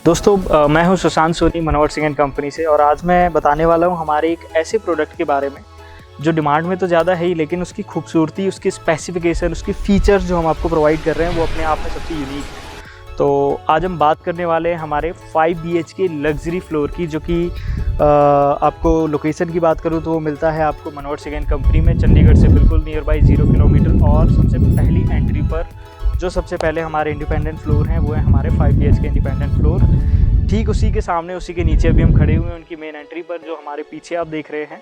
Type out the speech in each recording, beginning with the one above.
दोस्तों मैं हूं सुशांत सोनी मनोहर सिंह एंड कंपनी से और आज मैं बताने वाला हूं हमारे एक ऐसे प्रोडक्ट के बारे में जो डिमांड में तो ज़्यादा है ही, लेकिन उसकी खूबसूरती, उसकी स्पेसिफिकेशन, उसकी फ़ीचर्स जो हम आपको प्रोवाइड कर रहे हैं वो अपने आप में सबसे यूनिक है। तो आज हम बात करने वाले हैं हमारे 5 BHK लग्जरी फ्लोर की, जो कि आपको लोकेशन की बात करूँ तो वो मिलता है आपको मनोहर सिंह एंड कंपनी में, चंडीगढ़ से बिल्कुल नियर बाई 0 किलोमीटर। और सबसे पहली एंट्री पर जो सबसे पहले हमारे इंडिपेंडेंट फ्लोर हैं वो है हमारे 5 BHK इंडिपेंडेंट फ्लोर। ठीक उसी के सामने, उसी के नीचे अभी हम खड़े हुए हैं उनकी मेन एंट्री पर। जो हमारे पीछे आप देख रहे हैं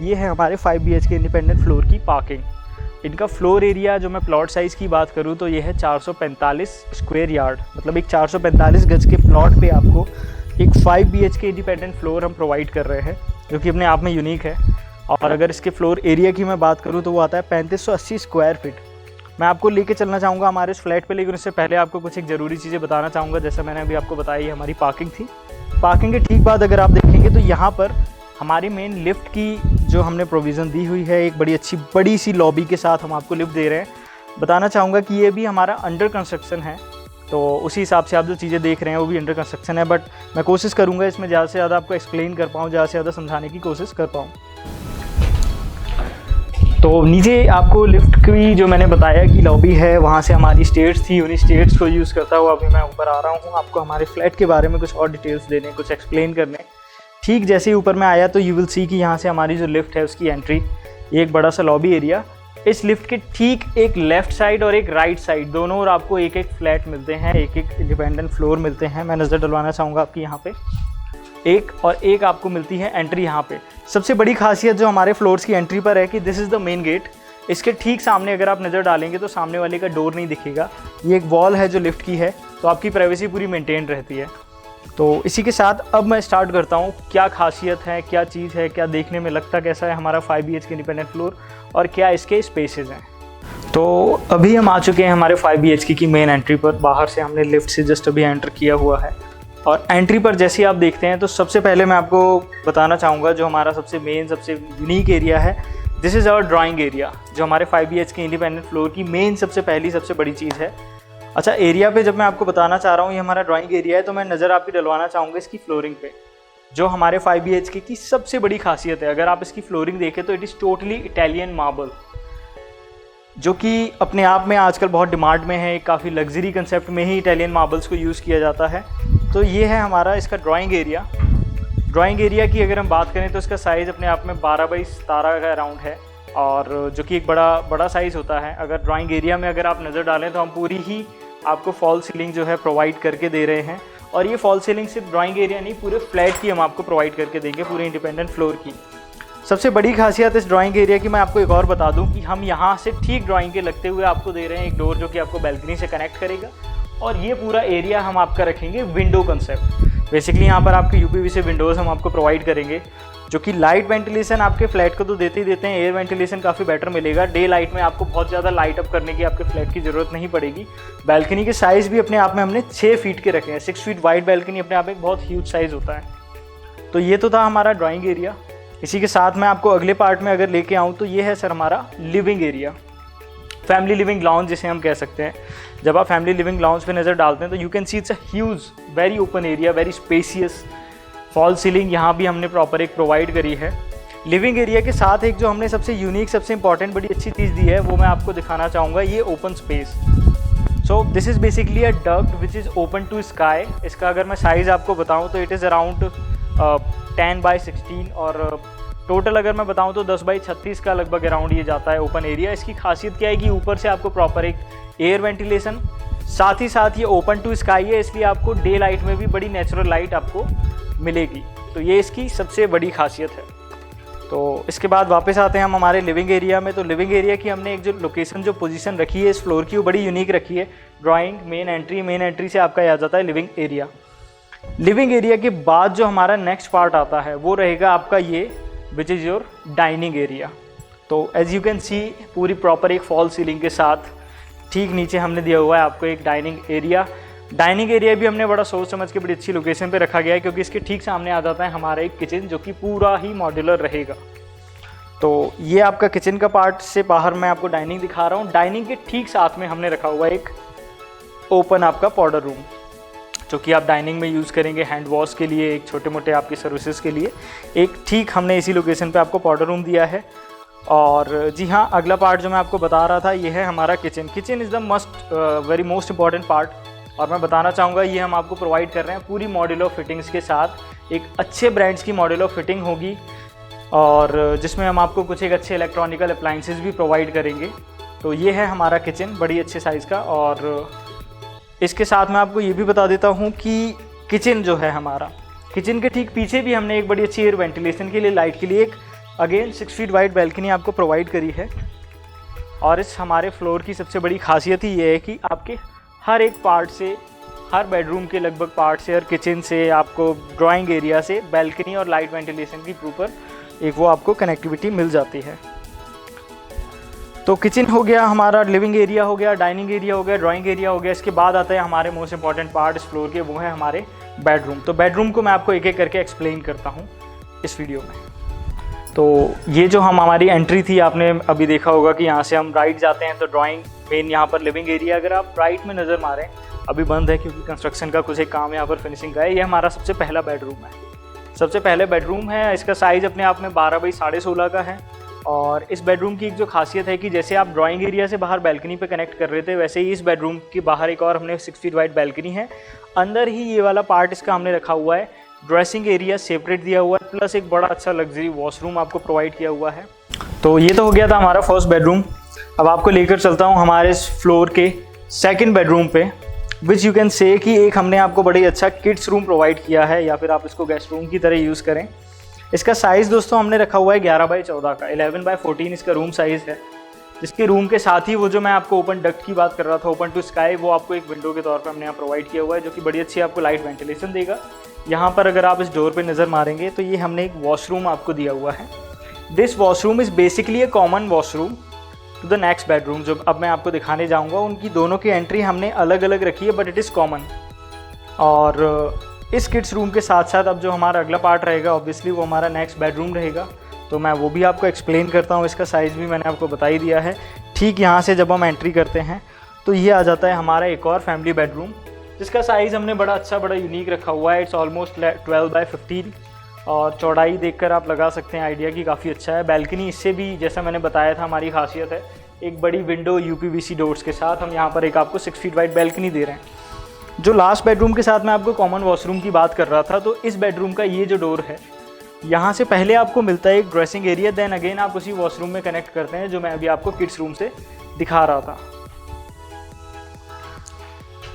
ये है हमारे 5 BHK इंडिपेंडेंट फ्लोर की पार्किंग। इनका फ्लोर एरिया, जो मैं प्लॉट साइज़ की बात करूं तो ये है 445 स्क्वायर यार्ड, मतलब एक 445 गज के प्लॉट पे आपको एक 5 BHK इंडिपेंडेंट फ्लोर हम प्रोवाइड कर रहे हैं, जो कि अपने आप में यूनिक है। और अगर इसके फ्लोर एरिया की मैं बात करूँ तो वो आता है 3580 स्क्वायर फीट। मैं आपको लेके चलना चाहूँगा हमारे इस फ्लैट पे, लेकिन उससे पहले आपको कुछ एक ज़रूरी चीज़ें बताना चाहूँगा। जैसा मैंने अभी आपको बताई, हमारी पार्किंग थी। पार्किंग के ठीक बाद अगर आप देखेंगे तो यहाँ पर हमारी मेन लिफ्ट की जो हमने प्रोविज़न दी हुई है, एक बड़ी सी लॉबी के साथ हम आपको लिफ्ट दे रहे हैं। बताना चाहूँगा कि ये भी हमारा अंडर कंस्ट्रक्शन है, तो उसी हिसाब से आप जो चीज़ें देख रहे हैं वो भी अंडर कंस्ट्रक्शन है। बट मैं कोशिश करूँगा इसमें ज़्यादा से ज़्यादा आपको एक्सप्लेन कर पाऊँ, ज़्यादा से ज़्यादा समझाने की कोशिश कर पाऊँ। तो नीचे आपको लिफ्ट की जो मैंने बताया कि लॉबी है, वहाँ से हमारी स्टेयर्स थी, उन्हीं स्टेयर्स को यूज़ करता हुआ अभी मैं ऊपर आ रहा हूँ आपको हमारे फ्लैट के बारे में कुछ और डिटेल्स देने, कुछ एक्सप्लेन करने। ठीक जैसे ही ऊपर में आया तो यू विल सी कि यहाँ से हमारी जो लिफ्ट है उसकी एंट्री, एक बड़ा सा लॉबी एरिया। इस लिफ्ट के ठीक एक लेफ़्ट साइड और एक राइट साइड, दोनों और आपको एक एक फ्लैट मिलते हैं, एक एक इंडिपेंडेंट फ्लोर मिलते हैं। मैं नज़र डलवाना चाहूँगा आपकी यहाँ पे, एक और एक आपको मिलती है एंट्री यहाँ पे। सबसे बड़ी खासियत जो हमारे फ्लोर्स की एंट्री पर है कि this is the main gate. इसके ठीक सामने अगर आप नज़र डालेंगे तो सामने वाले का डोर नहीं दिखेगा, ये एक वॉल है जो लिफ्ट की है, तो आपकी प्राइवेसी पूरी मेंटेन रहती है। तो इसी के साथ अब मैं स्टार्ट करता हूँ, क्या खासियत है, क्या चीज़ है, क्या देखने में लगता कैसा है हमारा 5 BHK इंडिपेंडेंट फ्लोर और क्या इसके स्पेसेस हैं। तो अभी हम आ चुके हैं हमारे 5 BHK की मेन एंट्री पर। बाहर से हमने लिफ्ट से जस्ट अभी एंटर किया हुआ है और एंट्री पर जैसे आप देखते हैं तो सबसे पहले मैं आपको बताना चाहूँगा जो हमारा सबसे मेन, सबसे यूनिक एरिया है, this is our drawing area, जो हमारे 5 BHK इंडिपेंडेंट फ्लोर की मेन सबसे पहली सबसे बड़ी चीज़ है। अच्छा, एरिया पे जब मैं आपको बताना चाह रहा हूँ ये हमारा ड्राइंग एरिया है, तो मैं नज़र आपकी डलवाना चाहूँगा इसकी फ्लोरिंग पे, जो हमारे 5 BHK की सबसे बड़ी खासियत है। अगर आप इसकी फ्लोरिंग देखें तो it is totally Italian marble, जो कि अपने आप में आजकल बहुत डिमांड में है। काफ़ी लग्जरी कंसेप्ट में ही इटालियन मार्बल्स को यूज़ किया जाता है। तो ये है हमारा इसका ड्राइंग एरिया। ड्राइंग एरिया की अगर हम बात करें तो इसका साइज़ अपने आप में 12x17 का अराउंड है, और जो कि एक बड़ा साइज़ होता है। अगर ड्राइंग एरिया में अगर आप नज़र डालें तो हम पूरी ही आपको फॉल सीलिंग जो है प्रोवाइड करके दे रहे हैं, और ये फॉल सीलिंग सिर्फ ड्राइंग एरिया नहीं, पूरे फ्लैट की हम आपको प्रोवाइड करके देंगे, पूरे इंडिपेंडेंट फ्लोर की। सबसे बड़ी खासियत इस ड्राइंग एरिया की मैं आपको एक और बता दूं कि हम यहाँ से ठीक ड्राइंग के लगते हुए आपको दे रहे हैं एक डोर, जो कि आपको बैल्कनी से कनेक्ट करेगा। और ये पूरा एरिया हम आपका रखेंगे विंडो कंसेप्ट। बेसिकली यहाँ पर आपके UPVC से विंडोज़ हम आपको प्रोवाइड करेंगे, जो कि लाइट वेंटिलेशन आपके फ्लैट को तो देते ही देते हैं, एयर वेंटिलेशन काफ़ी बेटर मिलेगा। डे लाइट में आपको बहुत ज़्यादा लाइट अप करने की आपके फ्लैट की ज़रूरत नहीं पड़ेगी। बैल्कनी के साइज़ भी अपने आप में हमने 6 फीट के रखे हैं। 6 फीट वाइड बैल्कनी अपने आप में एक बहुत ह्यूज साइज़ होता है। तो ये तो था हमारा ड्राइंग एरिया। इसी के साथ मैं आपको अगले पार्ट में अगर लेके आऊँ तो ये है सर हमारा living area, family living lounge जिसे हम कह सकते हैं। जब आप फैमिली लिविंग लाउंज पे नज़र डालते हैं तो you can see it's a huge, very open area, very spacious. Fall ceiling यहाँ भी हमने प्रॉपर एक प्रोवाइड करी है। लिविंग एरिया के साथ एक जो हमने सबसे यूनिक, सबसे इंपॉर्टेंट, बड़ी अच्छी चीज़ दी है वो मैं आपको दिखाना चाहूँगा, ये open space. So this is basically a duct which is open to sky. इसका अगर मैं साइज़ आपको बताऊँ तो इट इज़ अराउंड 10x16, और टोटल अगर मैं बताऊं तो 10x36 का लगभग अराउंड ये जाता है ओपन एरिया। इसकी खासियत क्या है कि ऊपर से आपको प्रॉपर एक एयर वेंटिलेशन, साथ ही साथ ये ओपन टू स्काई है, इसलिए आपको डे लाइट में भी बड़ी नेचुरल लाइट आपको मिलेगी। तो ये इसकी सबसे बड़ी खासियत है। तो इसके बाद वापस आते हैं हम हमारे लिविंग एरिया में। तो लिविंग एरिया की हमने एक जो लोकेशन, जो पोजीशन रखी है इस फ्लोर की, वो बड़ी यूनिक रखी है। ड्राइंग मेन एंट्री से आपका आ जाता है लिविंग एरिया। लिविंग एरिया के बाद जो हमारा नेक्स्ट पार्ट आता है वो रहेगा आपका ये, which is your dining area. तो एज यू कैन सी पूरी प्रॉपर एक फॉल सीलिंग के साथ ठीक नीचे हमने दिया हुआ है आपको एक डाइनिंग एरिया। डाइनिंग एरिया भी हमने बड़ा सोच समझ के बड़ी अच्छी लोकेशन पे रखा गया है, क्योंकि इसके ठीक सामने आ जाता है हमारा एक किचन, जो कि पूरा ही मॉड्यूलर रहेगा। तो ये आपका किचन का पार्ट से बाहर मैं आपको डाइनिंग दिखा रहा हूँ। डाइनिंग के ठीक साथ में हमने रखा हुआ एक ओपन आपका पाउडर रूम। जो कि आप डाइनिंग में यूज़ करेंगे, हैंड वॉश के लिए, एक छोटे मोटे आपकी सर्विसेज के लिए। एक ठीक हमने इसी लोकेशन पे आपको पाउडर रूम दिया है। और जी हाँ, अगला पार्ट जो मैं आपको बता रहा था ये है हमारा kitchen. Kitchen is the very most important part, और मैं बताना चाहूँगा ये हम आपको प्रोवाइड कर रहे हैं पूरी मॉड्यूलर फिटिंग्स के साथ। एक अच्छे ब्रांड्स की मॉड्यूलर फिटिंग होगी और जिसमें हम आपको कुछ एक अच्छे इलेक्ट्रॉनिकल अप्लाइंसेस भी प्रोवाइड करेंगे। तो ये है हमारा किचन, बड़ी अच्छे साइज़ का। और इसके साथ मैं आपको ये भी बता देता हूँ कि किचन जो है हमारा, किचन के ठीक पीछे भी हमने एक बड़ी अच्छी एयर वेंटिलेशन के लिए, लाइट के लिए एक अगेन 6 फीट वाइड बैल्कनी आपको प्रोवाइड करी है। और इस हमारे फ्लोर की सबसे बड़ी खासियत ही ये है कि आपके हर एक पार्ट से, हर बेडरूम के लगभग पार्ट से और किचन से, आपको ड्राइंग एरिया से बैल्कनी और लाइट वेंटिलेशन की प्रॉपर एक वो आपको कनेक्टिविटी मिल जाती है। तो किचन हो गया हमारा, लिविंग एरिया हो गया, डाइनिंग एरिया हो गया, ड्राइंग एरिया हो गया। इसके बाद आता है हमारे मोस्ट इंपॉर्टेंट पार्ट इस फ्लोर के, वो है हमारे बेडरूम। तो बेडरूम को मैं आपको एक एक करके एक्सप्लेन करता हूँ इस वीडियो में। तो ये जो हमारी एंट्री थी, आपने अभी देखा होगा कि यहाँ से हम राइट जाते हैं तो ड्राइंग मेन, यहाँ पर लिविंग एरिया। अगर आप राइट में नज़र मारें, अभी बंद है क्योंकि कंस्ट्रक्शन का कुछ एक काम यहाँ पर फिनिशिंग का है। ये हमारा सबसे पहला बेडरूम है, सबसे पहले बेडरूम है। इसका साइज़ अपने आप में 12 बाई 16.5 का है। और इस बेडरूम की एक जो खासियत है कि जैसे आप ड्राइंग एरिया से बाहर बैल्कनी पे कनेक्ट कर रहे थे, वैसे ही इस बेडरूम के बाहर एक और हमने 6 फीट वाइड बैल्कनी है। अंदर ही ये वाला पार्ट इसका हमने रखा हुआ है, ड्रेसिंग एरिया सेपरेट दिया हुआ है, प्लस एक बड़ा अच्छा लग्जरी वॉशरूम आपको प्रोवाइड किया हुआ है। तो ये तो हो गया था हमारा फर्स्ट बेडरूम। अब आपको लेकर चलता हूँ हमारे इस फ्लोर के सेकंड बेडरूम पे, विच यू कैन से कि एक हमने आपको बड़ी अच्छा किड्स रूम प्रोवाइड किया है, या फिर आप इसको गेस्ट रूम की तरह यूज़ करें। इसका साइज़ दोस्तों हमने रखा हुआ है 11 बाई 14 का, 11 बाई 14 इसका रूम साइज़ है। जिसके रूम के साथ ही वो जो मैं आपको ओपन डक्ट की बात कर रहा था, ओपन टू स्काई, वो आपको एक विंडो के तौर पे हमने यहाँ प्रोवाइड किया हुआ है, जो कि बड़ी अच्छी आपको लाइट वेंटिलेशन देगा। यहाँ पर अगर आप इस डोर पे नज़र मारेंगे तो ये हमने एक वॉशरूम आपको दिया हुआ है। This washroom is basically a common washroom to the next bedroom. जो अब मैं आपको दिखाने जाऊँगा, उनकी दोनों की एंट्री हमने अलग अलग रखी है, बट इट इज़ कॉमन। और इस किड्स रूम के साथ साथ अब जो हमारा अगला पार्ट रहेगा, ऑब्वियसली वो हमारा नेक्स्ट बेडरूम रहेगा। तो मैं वो भी आपको एक्सप्लेन करता हूँ। इसका साइज़ भी मैंने आपको बता ही दिया है। ठीक यहाँ से जब हम एंट्री करते हैं तो ये आ जाता है हमारा एक और फैमिली बेडरूम, जिसका साइज़ हमने बड़ा अच्छा, बड़ा यूनिक रखा हुआ है। इट्स ऑलमोस्ट 12 बाई 15 और चौड़ाई देखकर आप लगा सकते हैं आइडिया की काफ़ी अच्छा है। बैल्कनी इससे भी, जैसा मैंने बताया था, हमारी खासियत है एक बड़ी विंडो यूपीवीसी डोर्स के साथ हम यहाँ पर एक आपको 6 फीट वाइड बैल्कनी दे रहे हैं। जो लास्ट बेडरूम के साथ मैं आपको कॉमन वॉशरूम की बात कर रहा था, तो इस बेडरूम का ये जो डोर है, यहाँ से पहले आपको मिलता है एक ड्रेसिंग एरिया, देन अगेन आप उसी वॉशरूम में कनेक्ट करते हैं, जो मैं अभी आपको किड्स रूम से दिखा रहा था।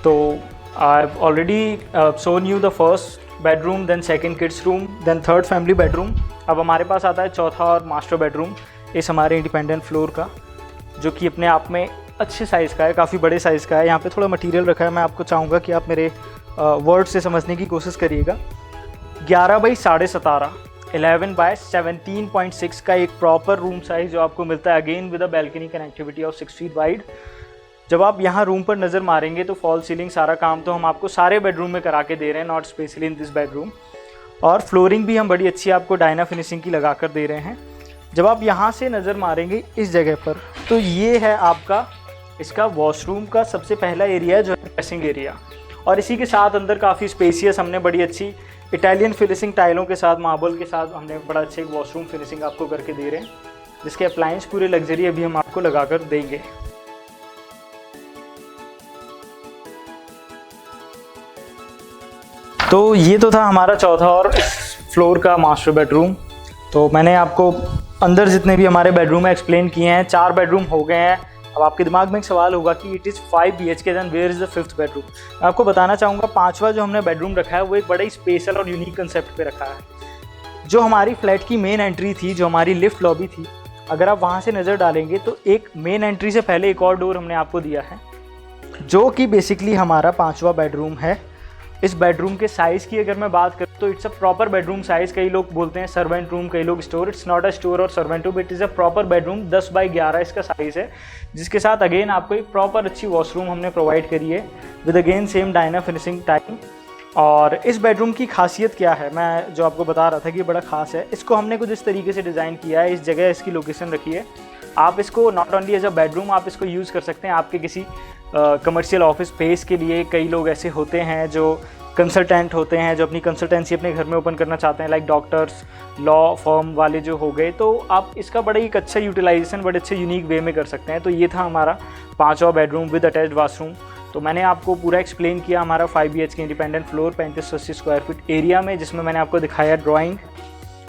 तो I have already shown you the first bedroom, then second kids room, then third family bedroom. अब हमारे पास आता है चौथा और मास्टर बेडरूम इस हमारे इंडिपेंडेंट फ्लोर का, जो कि अपने आप में अच्छे साइज़ का है, काफ़ी बड़े साइज़ का है। यहाँ पे थोड़ा मटेरियल रखा है, मैं आपको चाहूँगा कि आप मेरे वर्ड से समझने की कोशिश करिएगा। 11 बाई 17.5, 11 बाय 17.6 का एक प्रॉपर रूम साइज़ जो आपको मिलता है, again with a balcony connectivity of 6 feet wide. जब आप यहाँ रूम पर नज़र मारेंगे तो फॉल सीलिंग सारा काम तो हम आपको सारे बेडरूम में करा के दे रहे हैं, not specially in this bedroom. और फ्लोरिंग भी हम बड़ी अच्छी आपको डायना फिनिशिंग की लगा कर दे रहे हैं। जब आप यहाँ से नज़र मारेंगे इस जगह पर, तो ये है आपका इसका वॉशरूम का सबसे पहला एरिया जो है ड्रेसिंग एरिया। और इसी के साथ अंदर काफ़ी स्पेसियस हमने बड़ी अच्छी इटालियन फिनिशिंग टाइलों के साथ, मार्बल के साथ हमने बड़ा अच्छे एक वॉशरूम फिनिशिंग आपको करके दे रहे हैं, जिसके अप्लायंस पूरे लग्जरी अभी हम आपको लगा कर देंगे। तो ये तो था हमारा चौथा और फ्लोर का मास्टर बेडरूम। तो मैंने आपको अंदर जितने भी हमारे बेडरूम है एक्सप्लेन किए हैं। 4 बेडरूम हो गए हैं। अब आपके दिमाग में एक सवाल होगा कि it is 5 BHK, then where is the 5th bedroom. मैं आपको बताना चाहूँगा 5वां जो हमने बेडरूम रखा है वो एक बड़ा ही स्पेशल और यूनिक कंसेप्ट पे रखा है। जो हमारी फ्लैट की मेन एंट्री थी, जो हमारी लिफ्ट लॉबी थी, अगर आप वहाँ से नज़र डालेंगे तो एक मेन एंट्री से पहले एक और डोर हमने आपको दिया है, जो कि बेसिकली हमारा 5वां बेडरूम है। इस बेडरूम के साइज़ की अगर मैं बात करूँ तो it's a proper bedroom size. कई लोग बोलते हैं सर्वेंट रूम, कई लोग store. It's not a store और servant room, it is a proper bedroom. 10 by 11 इसका साइज़ है, जिसके साथ अगेन आपको एक प्रॉपर अच्छी वॉशरूम हमने प्रोवाइड करी है with again same Diana finishing time. और इस बेडरूम की खासियत क्या है, मैं जो आपको बता रहा था कि बड़ा ख़ास है, इसको हमने कुछ इस तरीके से डिज़ाइन किया है। इस जगह इसकी लोकेशन रखी है। आप इसको not only as a bedroom, आप इसको यूज़ कर सकते हैं आपके किसी कमर्शियल ऑफिस स्पेस के लिए। कई लोग ऐसे होते हैं जो कंसल्टेंट होते हैं जो अपनी कंसल्टेंसी अपने घर में ओपन करना चाहते हैं, लाइक डॉक्टर्स, लॉ फर्म वाले जो हो गए, तो आप इसका बड़ा एक अच्छा यूटिलाइजेशन बड़े अच्छे यूनिक वे में कर सकते हैं। तो ये था हमारा 5वां बेडरूम विद अटैच्ड वाशरूम। तो मैंने आपको पूरा एक्सप्लेन किया हमारा 5 BHK independent floor 3580 square feet area में, जिसमें मैंने आपको दिखाया ड्राइंग,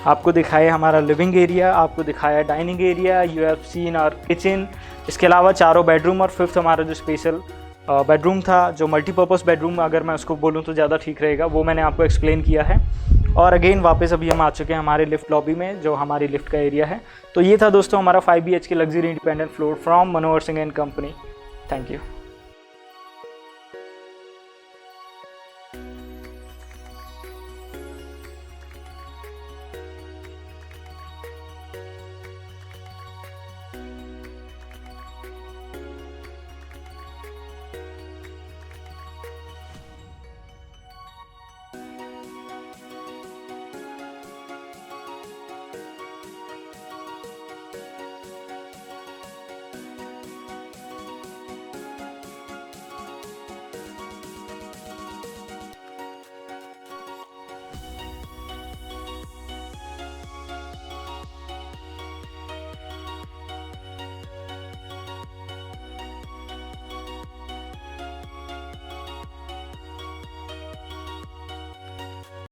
आपको दिखाया हमारा लिविंग एरिया, आपको दिखाया dining area, you have seen our kitchen. इसके अलावा 4 बेडरूम और 5th हमारा जो स्पेशल बेडरूम था, जो मल्टीपर्पज़ बेडरूम अगर मैं उसको बोलूँ तो ज़्यादा ठीक रहेगा, वो मैंने आपको एक्सप्लेन किया है। और अगेन वापस अभी हम आ चुके हैं हमारे लिफ्ट लॉबी में, जो हमारी लिफ्ट का एरिया है। तो ये था दोस्तों हमारा 5 BHK luxury independent floor from Manohar Singh and company. Thank you.